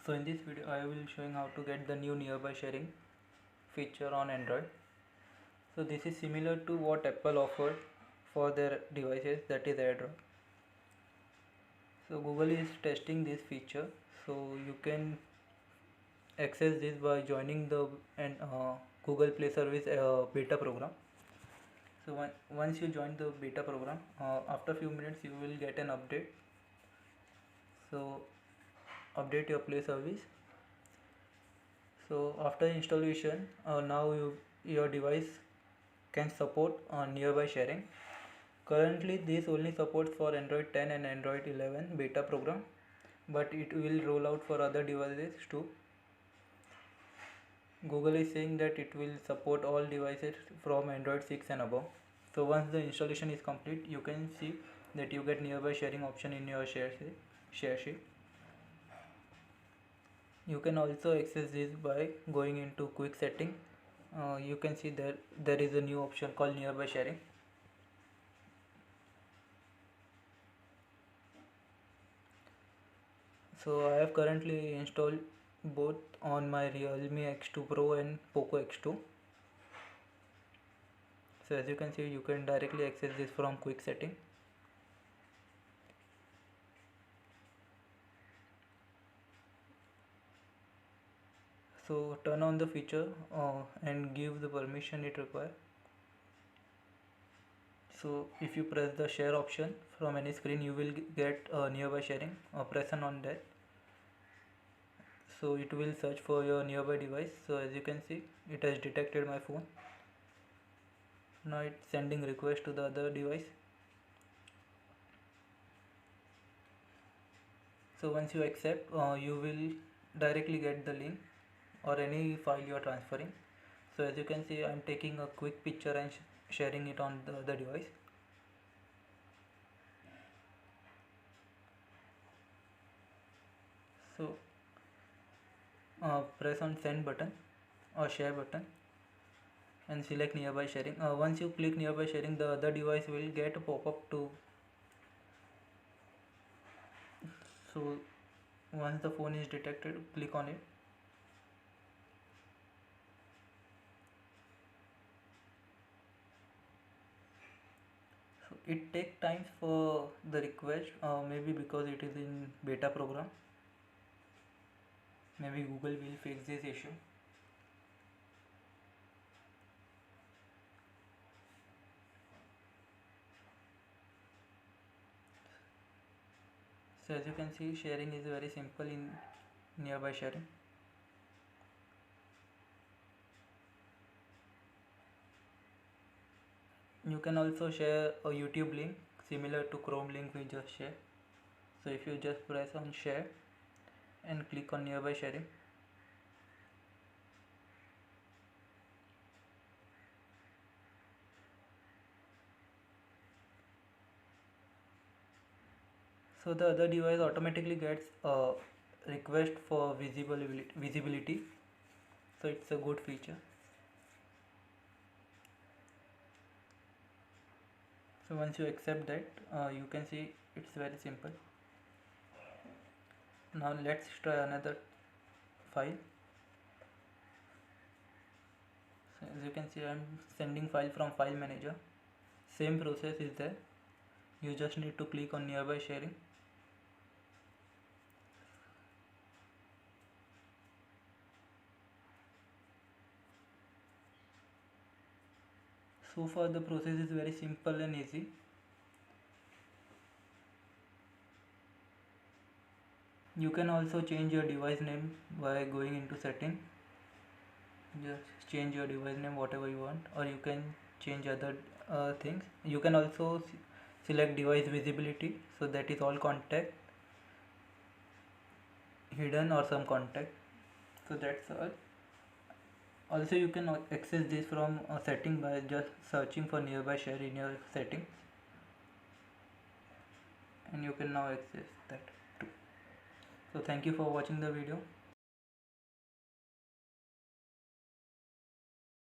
So in this video I will showing how to get the new nearby sharing feature on Android. So this is similar to what Apple offered for their devices, that is AirDrop. So Google is testing this feature, so you can access this by joining the Google Play Service beta program. So once you join the beta program, after few minutes you will get an update. So update your Play service. So after installation, now your device can support nearby sharing. Currently this only supports for Android 10 and Android 11 beta program, but it will roll out for other devices too. Google is saying that it will support all devices from Android 6 and above. So once the installation is complete, you can see that you get nearby sharing option in your share sheet. You can also access this by going into quick setting. You can see there is a new option called nearby sharing. So I have currently installed both on my Realme X2 Pro and Poco X2. So as you can see, you can directly access this from quick setting. So turn on the feature and give the permission it requires. So if you press the share option from any screen, you will get nearby sharing. Press on that. So it will search for your nearby device. So as you can see, it has detected my phone. Now it's sending request to the other device. So once you accept, you will directly get the link or any file you are transferring. So as you can see, I am taking a quick picture and sharing it on the other device. So press on send button or share button and select nearby sharing. Once you click nearby sharing, the other device will get a pop-up too. So once the phone is detected, click on it. So it takes time for the request, maybe because it is in beta program. Maybe Google will fix this issue. So as you can see, sharing is very simple in nearby sharing. You can also share a YouTube link similar to Chrome link we just shared. So if you just press on share and click on nearby sharing, so the other device automatically gets a request for visibility. So it's a good feature. So once you accept that, you can see it's very simple. Now let's try another file. So as you can see, I'm sending file from file manager. Same process is there. You just need to click on nearby sharing. So far the process is very simple and easy. You can also change your device name by going into setting. Just change your device name whatever you want, or you can change other things. You can also select device visibility, so that is all contact, hidden or some contact. So that's all. Also you can access this from a setting by just searching for nearby share in your settings, and you can now access that too. So thank you for watching the video.